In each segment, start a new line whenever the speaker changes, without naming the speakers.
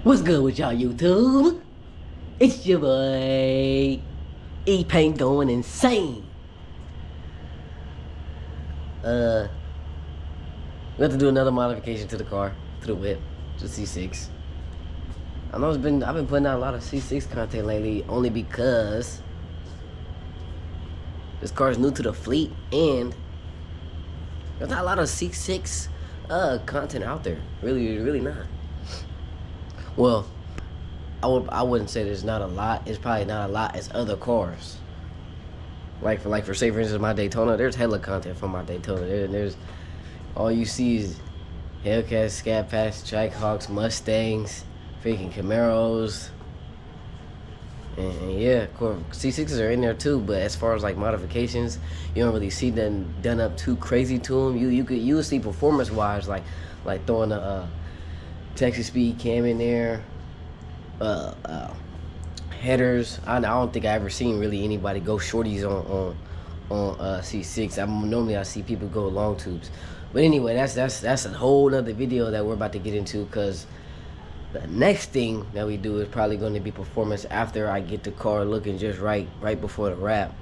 What's good with y'all, YouTube? It's your boy E-Paint going insane. We have to do another modification to the car, to the whip, to C6. I know I've been putting out a lot of C6 content lately, only because this car is new to the fleet and there's not a lot of C6 content out there. Really not. Well, I wouldn't say there's not a lot. It's probably not a lot as other cars. Like for say for instance my Daytona, there's hella content from my Daytona. There's all you see is Hellcats, Scat Packs, Trackhawks, Mustangs, freaking Camaros, and yeah, of course C6s are in there too. But as far as like modifications, you don't really see them done up too crazy to them. You see performance wise like throwing a Texas Speed cam in there. Headers. I don't think I ever seen really anybody go shorties on C6. Normally I see people go long tubes, but anyway, that's a whole nother video that we're about to get into, because the next thing that we do is probably going to be performance after I get the car looking just right before the wrap,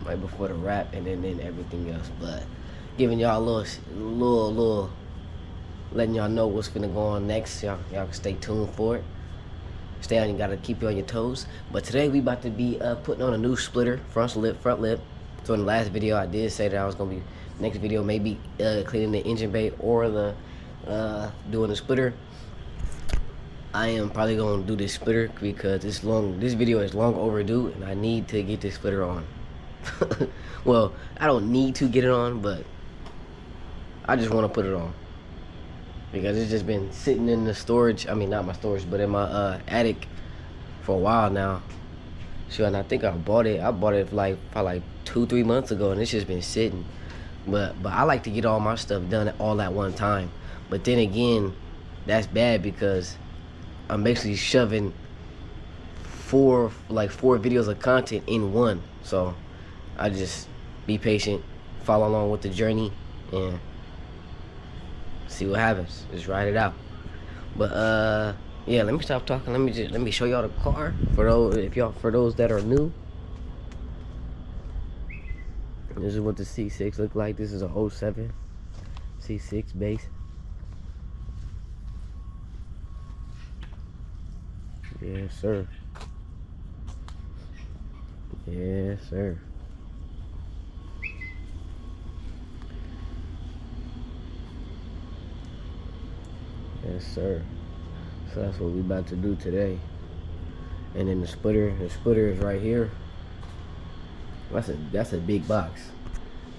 and then everything else. But giving y'all a little letting y'all know what's gonna go on next. Y'all can stay tuned for it. Stay on, you gotta keep you on your toes. But today we about to be putting on a new splitter, front lip. So in the last video I did say that I was gonna be, next video maybe cleaning the engine bay or the doing the splitter. I am probably gonna do this splitter because this video is long overdue and I need to get this splitter on. Well, I don't need to get it on, but I just want to put it on, because it's just been sitting in the storage, I mean not my storage, but in my attic for a while now. Sure, and I think I bought it probably like 2-3 months ago, and it's just been sitting. But I like to get all my stuff done all at one time. But then again, that's bad because I'm basically shoving four videos of content in one. So I just be patient, follow along with the journey, and see what happens. Just ride it out. But yeah, let me stop talking. Let me show y'all the car for those that are new. This is what the C6 look like. This is a 07 C6 base. Yes, sir. Yes, sir. Yes, sir. So that's what we about to do today. And then the splitter is right here. That's a big box.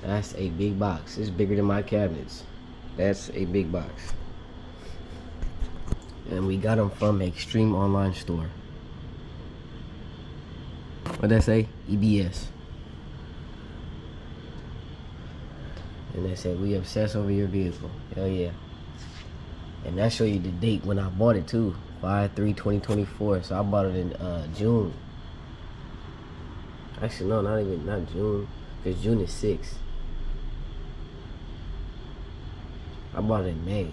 That's a big box. It's bigger than my cabinets. That's a big box. And we got them from Extreme Online Store. What'd that say? EBS. And they said, we obsess over your vehicle. Hell yeah. And that show you the date when I bought it too, 5/3/2024. So I bought it in June. Actually, no, not June, because June is 6. I bought it in May.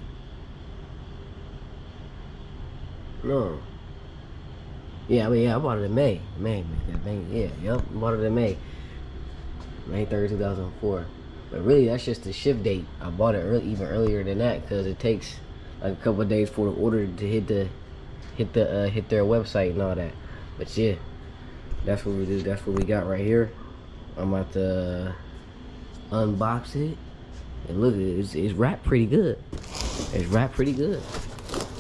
No. Yeah, I mean, yeah, I bought it in May. Yeah, yep, I bought it in May 3rd, 2004. But really, that's just the ship date. I bought it even earlier than that, because it takes like a couple of days for the order to hit their website and all that. But yeah, that's what we do. That's what we got right here. I'm about to unbox it, and look, it's wrapped pretty good. It's wrapped pretty good.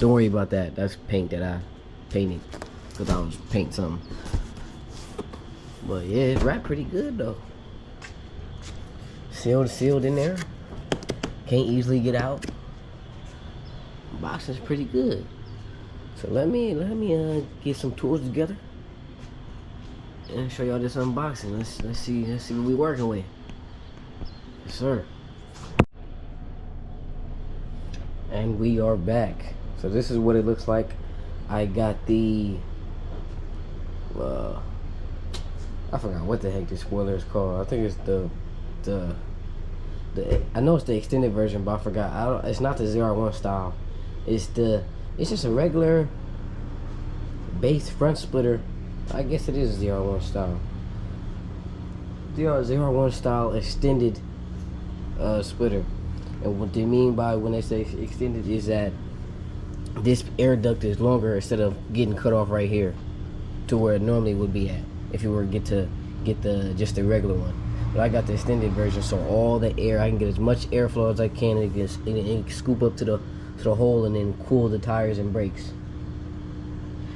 Don't worry about that. That's paint that I painted because I was painting something. But yeah, it's wrapped pretty good though. Sealed in there. Can't easily get out. Box is pretty good. So let me get some tools together and show y'all this unboxing. Let's see what we working with. Yes, sir. And we are back. So this is what it looks like. I got the I forgot what the heck this spoiler is called. I think it's the I know it's the extended version, but I forgot. It's not the ZR1 style. It's the It's just a regular base front splitter. I guess it is ZR1 style. ZR1 style extended splitter. And what they mean by when they say extended is that this air duct is longer instead of getting cut off right here to where it normally would be at if you were to get just the regular one. But I got the extended version, so all the air, I can get as much airflow as I can, and it can scoop up to the hole and then cool the tires and brakes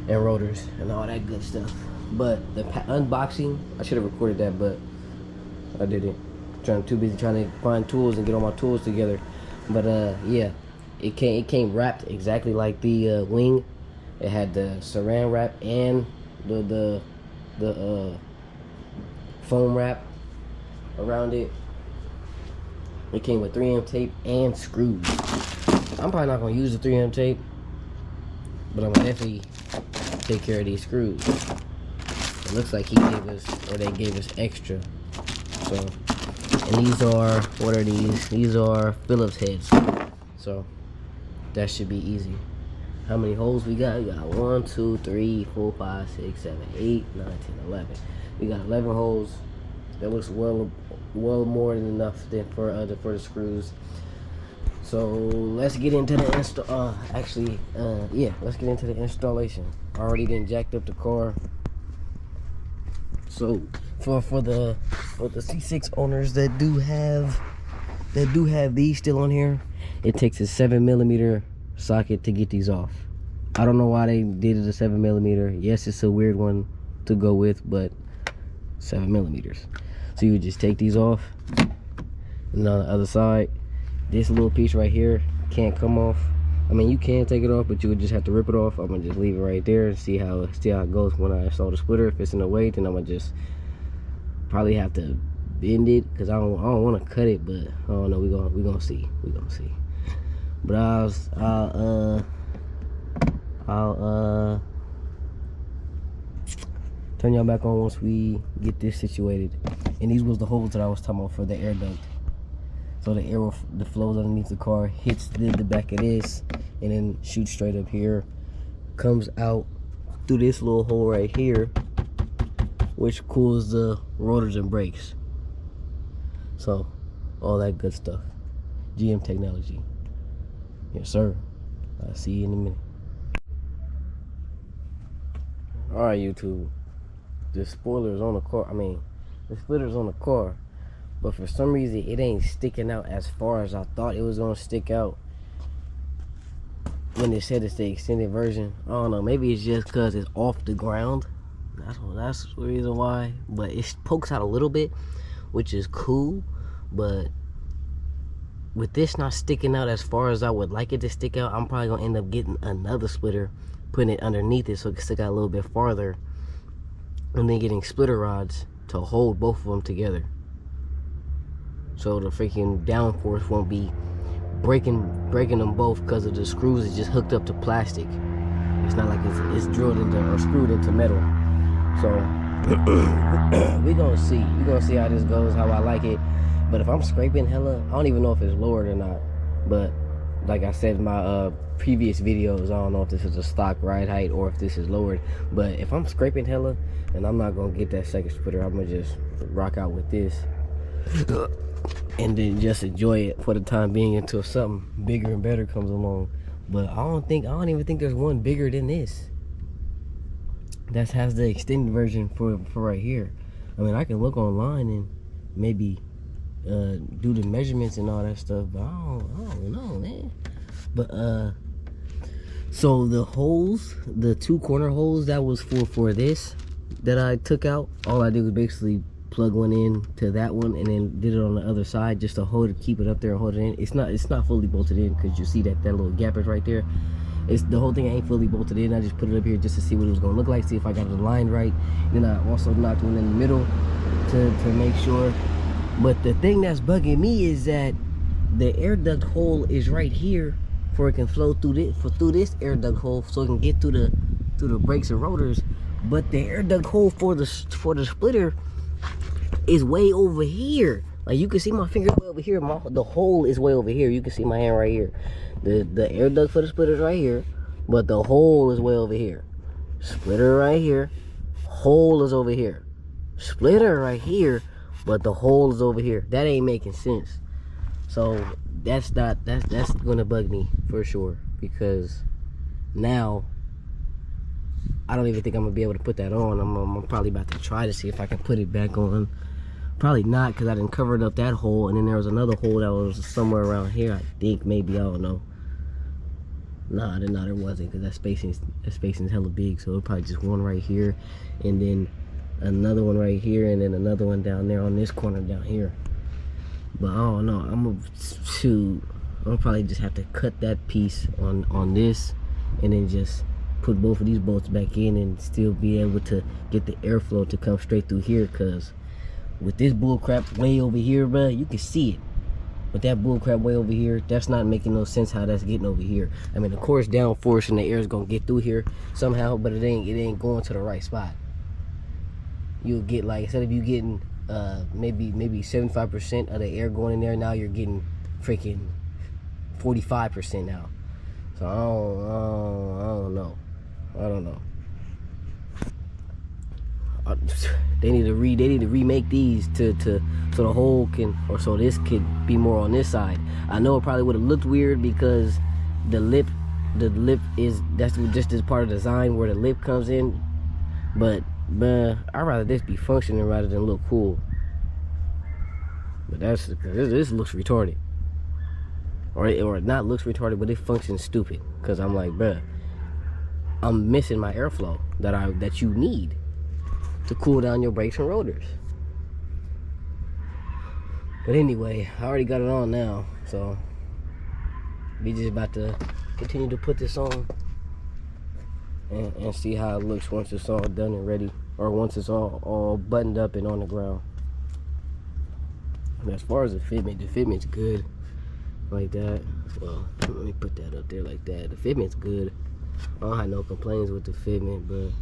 and rotors and all that good stuff. But the unboxing, I should have recorded that, but I didn't. Too busy trying to find tools and get all my tools together. But yeah, it came wrapped exactly like the wing. It had the saran wrap and the foam wrap around it. It came with 3M tape and screws. I'm probably not gonna use the 3M tape, but I'm gonna definitely take care of these screws. It looks like he gave us, or they gave us extra. So, and these are, what are these? These are Phillips heads. So that should be easy. How many holes we got? We got 1, 2, 3, 4, 5, 6, 7, 8, 9, 10, 11. We got 11 holes. That looks well more than enough for the screws. So let's get into the install. Yeah, let's get into the installation. Already done jacked up the car. So for the C6 owners that do have these still on here, it takes a 7mm socket to get these off. I don't know why they did it a 7mm. Yes, it's a weird one to go with, but 7mm. So you would just take these off, and on the other side, this little piece right here can't come off. I mean, you can take it off, but you would just have to rip it off. I'm gonna just leave it right there and see how it goes when I install the splitter. If it's in the way, then I'm gonna just probably have to bend it, because I don't want to cut it, but I don't know. We gonna see. But I'll turn y'all back on once we get this situated. And these was the holes that I was talking about for the air duct. So the air that flows underneath the car hits the back of this and then shoots straight up here, comes out through this little hole right here, which cools the rotors and brakes. So all that good stuff. GM technology. Yes, sir. I'll see you in a minute. Alright, YouTube. The spoiler's on the car. I mean, the splitter's on the car. But for some reason, it ain't sticking out as far as I thought it was going to stick out when they said it's the extended version. I don't know. Maybe it's just because it's off the ground. That's the reason why. But it pokes out a little bit, which is cool. But with this not sticking out as far as I would like it to stick out, I'm probably going to end up getting another splitter, putting it underneath it so it can stick out a little bit farther, and then getting splitter rods to hold both of them together, so the freaking downforce won't be breaking them both, because of the screws is just hooked up to plastic. It's not like it's drilled into or screwed into metal. So we gonna see how this goes, how I like it. But if I'm scraping hella, I don't even know if it's lowered or not. But like I said in my previous videos, I don't know if this is a stock ride height or if this is lowered. But if I'm scraping hella, and I'm not gonna get that second splitter, I'm gonna just rock out with this and then just enjoy it for the time being until something bigger and better comes along. But I don't even think there's one bigger than this that has the extended version for right here. I mean, I can look online and maybe do the measurements and all that stuff, but I don't know, man. But so the holes, the 2 corner holes that was for this that I took out, all I did was basically plug one in to that one and then did it on the other side just to hold it, keep it up there and hold it in. It's not fully bolted in, because you see that little gap is right there. The whole thing ain't fully bolted in. I just put it up here just to see what it was gonna look like, see if I got it aligned right. Then I also knocked one in the middle to make sure. But the thing that's bugging me is that the air duct hole is right here, for it can flow through this air duct hole, so it can get through the brakes and rotors. But the air duct hole for the splitter is way over here. Like, you can see my finger way over here. The hole is way over here. You can see my hand right here. The air duct for the splitter is right here. but the hole is way over here. Splitter right here, hole is over here. Splitter right here, but the hole is over here. That ain't making sense. So that's gonna bug me for sure, because now I don't even think I'm gonna be able to put that on. I'm probably about to try to see if I can put it back on. Probably not, because I didn't cover up that hole, and then there was another hole that was somewhere around here, I think, maybe, I don't know. Nah, there wasn't, because that spacing is hella big, so it probably just one right here, and then another one right here, and then another one down there on this corner down here. But I don't know, I'll probably just have to cut that piece on this, and then just put both of these bolts back in and still be able to get the airflow to come straight through here, because with this bull crap way over here, bro, you can see it. With that bull crap way over here, that's not making no sense how that's getting over here. I mean, of course, downforce and the air is gonna get through here somehow, but it ain't going to the right spot. You'll get, like, instead of you getting maybe 75% of the air going in there, now you're getting freaking 45% now. So I don't know. They need to remake these so the hole can, or so this could be more on this side. I know it probably would have looked weird because the lip that's just as part of the design where the lip comes in, but I'd rather this be functioning rather than look cool. But this looks retarded, or it not looks retarded, but it functions stupid, because I'm like, bruh, I'm missing my airflow that you need to cool down your brakes and rotors. But anyway, I already got it on now, so we just about to continue to put this on and see how it looks once it's all done and ready, or once it's all buttoned up and on the ground. And as far as the fitment's good like that. Well, let me put that up there like that. The fitment's good. I don't have no complaints with the fitment, but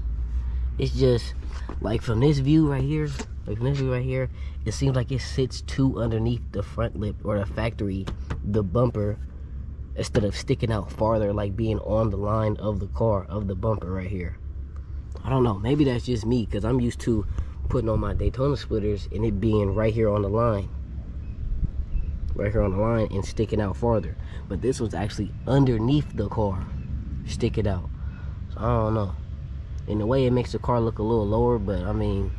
it's just like from this view right here, it seems like it sits too underneath the front lip or the bumper, instead of sticking out farther, like being on the line of the car, of the bumper right here. I don't know, maybe that's just me, because I'm used to putting on my Daytona splitters and it being right here on the line and sticking out farther. But this was actually underneath the car, sticking out. So I don't know. In a way, it makes the car look a little lower, but I mean,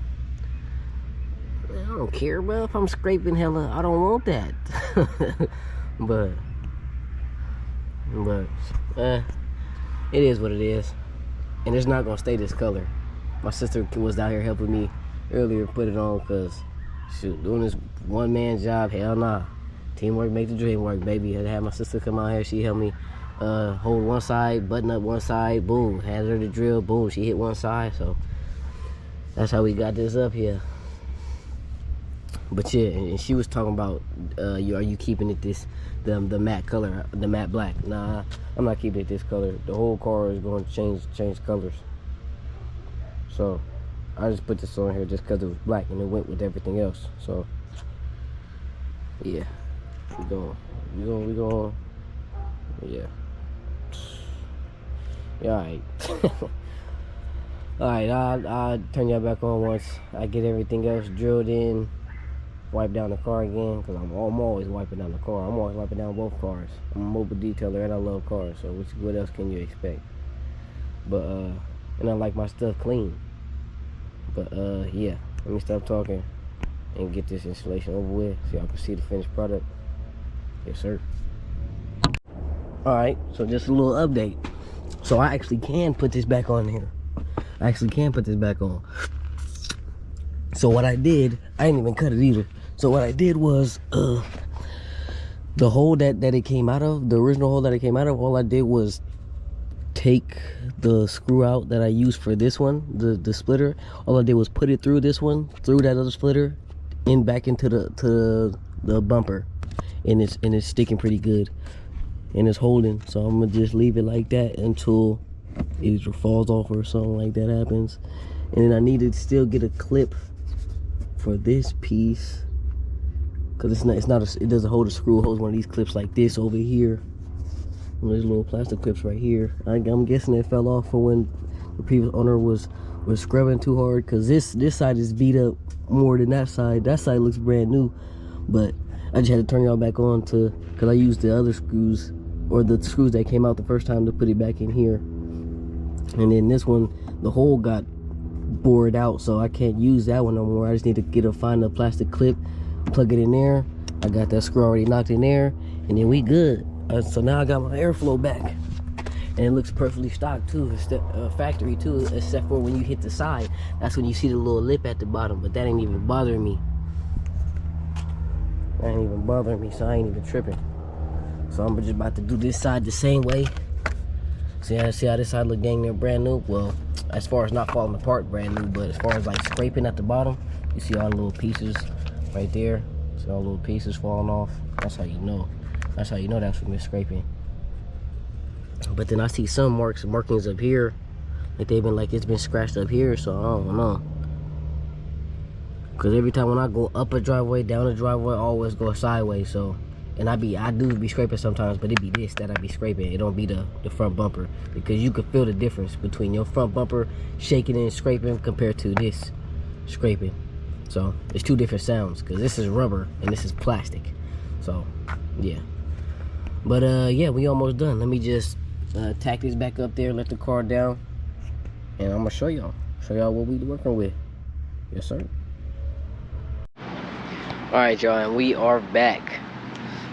I don't care, bro. If I'm scraping hella, I don't want that. but it is what it is, and it's not gonna stay this color. My sister was out here helping me earlier put it on, because shoot, doing this one-man job, hell nah. Teamwork make the dream work, baby. I had my sister come out here, she helped me hold one side, button up one side, boom, had her to drill, boom, she hit one side. So that's how we got this up here. But yeah, and she was talking about are you keeping it the matte color, the matte black? Nah, I'm not keeping it this color. The whole car is going to change colors. So I just put this on here just because it was black and it went with everything else. So yeah, we going, yeah. Yeah, alright. Alright, I'll turn y'all back on once I get everything else drilled in, wipe down the car again, because I'm always wiping down the car. I'm always wiping down both cars. I'm a mobile detailer and I love cars, so what else can you expect? But and I like my stuff clean. But yeah, let me stop talking and get this installation over with so y'all can see the finished product. Yes, sir. Alright, so just a little update. So I actually can put this back on here. So what I did, I didn't even cut it either. So what I did was, the hole that it came out of, the original hole that it came out of, all I did was take the screw out that I used for this one, the splitter. All I did was put it through this one, through that other splitter, and back into the bumper. And it's sticking pretty good. And it's holding, so I'm gonna just leave it like that until it either falls off or something like that happens. And then I need to still get a clip for this piece, because it doesn't hold a screw. It holds one of these clips like this over here, These little plastic clips right here. I'm guessing it fell off for when the previous owner was scrubbing too hard, because this side is beat up more than that side. That side looks brand new, but I just had to turn y'all back on because I used the other screws, or the screws that came out the first time, to put it back in here. And then this one, the hole got bored out, so I can't use that one no more. I just need to find a plastic clip, plug it in there. I got that screw already knocked in there, and then we good. So now I got my airflow back, and it looks perfectly stocked too. It's factory too, except for when you hit the side, that's when you see the little lip at the bottom. But that ain't even bothering me. That ain't even bothering me, so I ain't even tripping. So I'm just about to do this side the same way. See how this side look dang near brand new? Well, as far as not falling apart, brand new, but as far as like scraping at the bottom, you see all the little pieces right there. See all the little pieces falling off. That's how you know. That's how you know that's from this scraping. But then I see some markings up here, like they've been, like it's been scratched up here, so I don't know. Cause every time when I go up a driveway, down a driveway, I always go sideways. So, and I do be scraping sometimes, but it be this that I be scraping. It don't be the front bumper, because you can feel the difference between your front bumper shaking and scraping compared to this scraping. So it's two different sounds, because this is rubber and this is plastic. So yeah. But yeah, we almost done. Let me just tack this back up there, let the car down, and I'm gonna show y'all what we working with. Yes, sir. All right, y'all, and we are back.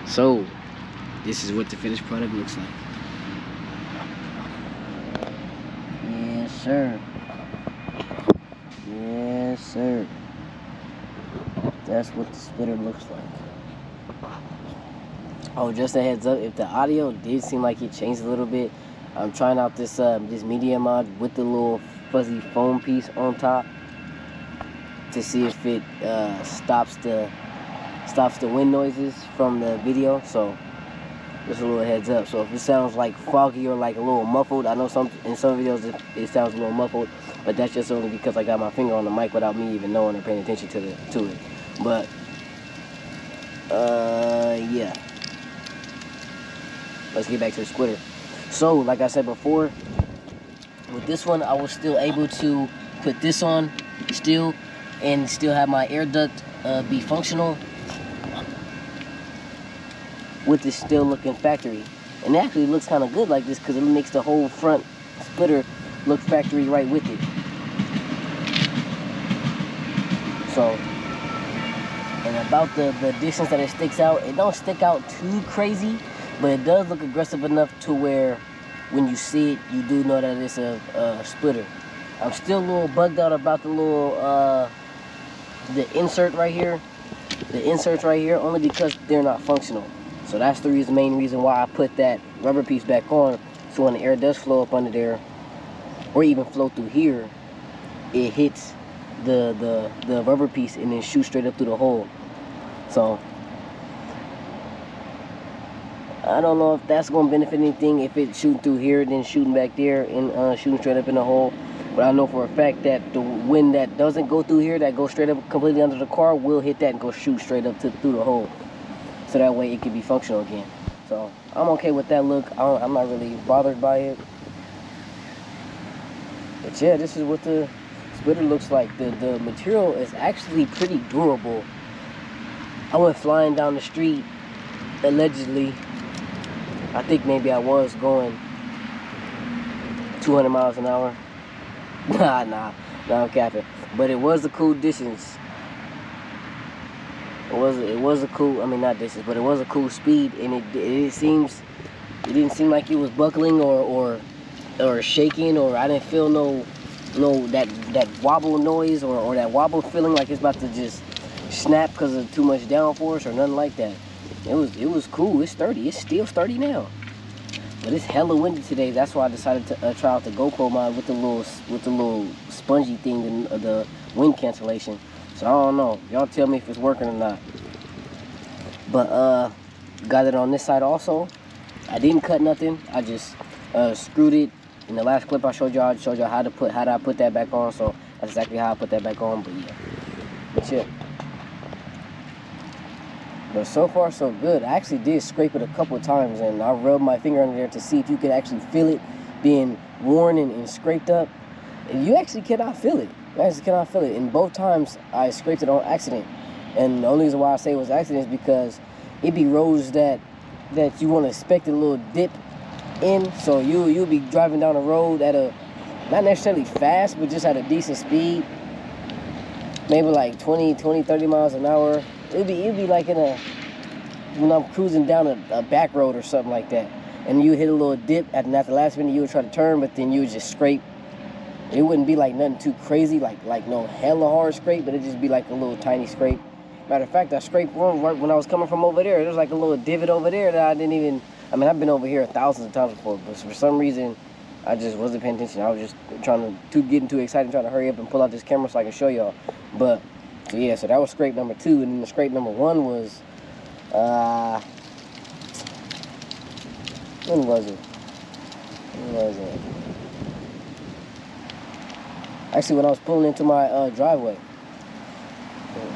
So this is what the finished product looks like. Yes, sir. Yes, sir. That's what the splitter looks like. Oh, just a heads up, if the audio did seem like it changed a little bit, I'm trying out this media mod with the little fuzzy foam piece on top to see if it stops the wind noises from the video. So just a little heads up. So if it sounds like foggy or like a little muffled, I know in some videos it sounds a little muffled, but that's just only because I got my finger on the mic without me even knowing or paying attention to it. But yeah. Let's get back to the splitter. So, like I said before, with this one, I was still able to put this on still and still have my air duct be functional with this still looking factory. And it actually looks kind of good like this, because it makes the whole front splitter look factory right with it. So, and about the distance that it sticks out, it don't stick out too crazy, but it does look aggressive enough to where when you see it, you do know that it's a splitter. I'm still a little bugged out about the little the insert right here. The inserts right here, only because they're not functional. So that's the main reason why I put that rubber piece back on, so when the air does flow up under there, or even flow through here, it hits the rubber piece and then shoots straight up through the hole. So I don't know if that's going to benefit anything, if it's shooting through here, then shooting back there, and shooting straight up in the hole. But I know for a fact that the wind that doesn't go through here, that goes straight up completely under the car, will hit that and go shoot straight up through the hole. So that way it can be functional again. So I'm okay with that look. I'm not really bothered by it. But yeah, this is what the splitter looks like. The material is actually pretty durable. I went flying down the street, allegedly. I think maybe I was going 200 miles an hour. Nah, I'm capping. But it was a cool distance. It was a cool, I mean not distance, but it was a cool speed, and it didn't seem like it was buckling or shaking, or I didn't feel no that wobble noise or that wobble feeling like it's about to just snap because of too much downforce or nothing like that. It was cool. It's sturdy. It's still sturdy now. But it's hella windy today. That's why I decided to try out the GoPro mod with the little spongy thing, the wind cancellation. So I don't know. Y'all tell me if it's working or not. But got it on this side also. I didn't cut nothing. I just screwed it. In the last clip I showed y'all how I put that back on. So that's exactly how I put that back on. But yeah. But so far, so good. I actually did scrape it a couple of times, and I rubbed my finger under there to see if you could actually feel it being worn and scraped up. And you actually cannot feel it. You actually cannot feel it. And both times, I scraped it on accident. And the only reason why I say it was accident is because it be roads that you want to expect a little dip in. So you'll be driving down the road at a, not necessarily fast, but just at a decent speed. Maybe like 20, 30 miles an hour. It'd be like in a, when I'm cruising down a back road or something like that. And you hit a little dip, and at the last minute you would try to turn, but then you would just scrape. It wouldn't be like nothing too crazy, like no hella hard scrape, but it'd just be like a little tiny scrape. Matter of fact, I scraped one right when I was coming from over there. There's like a little divot over there that I didn't even, I mean, I've been over here thousands of times before, but for some reason, I just wasn't paying attention. I was just getting too excited, trying to hurry up and pull out this camera so I can show y'all. But, so yeah, so that was scrape number 2, and then the scrape number 1 was, when was it? Actually, when I was pulling into my driveway.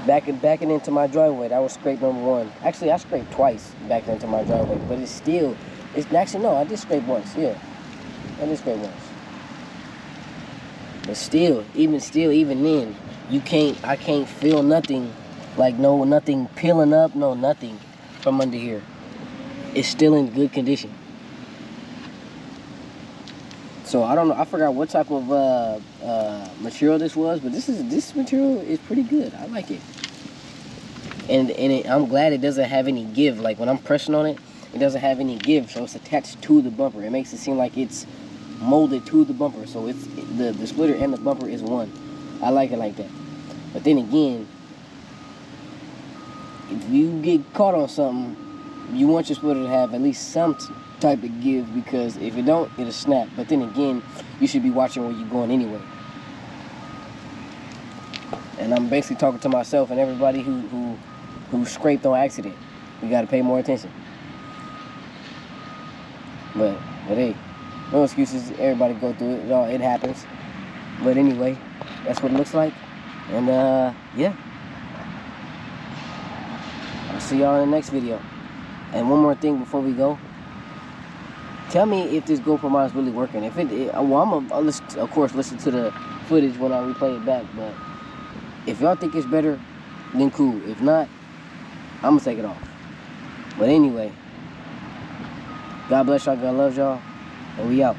Backing into my driveway, that was scrape number 1. Actually, I scraped twice backing into my driveway, but actually, no, I did scrape once, yeah. I did scrape once. But even then, I can't feel nothing, like nothing peeling up, nothing from under here. It's still in good condition. So I don't know, I forgot what type of material this was, but this material is pretty good. I like it. And I'm glad it doesn't have any give. Like when I'm pressing on it, it doesn't have any give, so it's attached to the bumper. It makes it seem like it's molded to the bumper, so it's the splitter and the bumper is one. I like it like that. But then again, if you get caught on something, you want your splitter to have at least some type of give, because if it don't, it'll snap. But then again, you should be watching where you're going anyway. And I'm basically talking to myself and everybody who scraped on accident. We got to pay more attention. But hey, no excuses. Everybody go through it. It happens. But anyway, that's what it looks like. And yeah, I'll see y'all in the next video. And one more thing before we go. Tell me if this GoPro mount is really working. If I'll of course listen to the footage when I replay it back. But if y'all think it's better, then cool. If not, I'm gonna take it off. But anyway, God bless y'all. God loves y'all, and we out.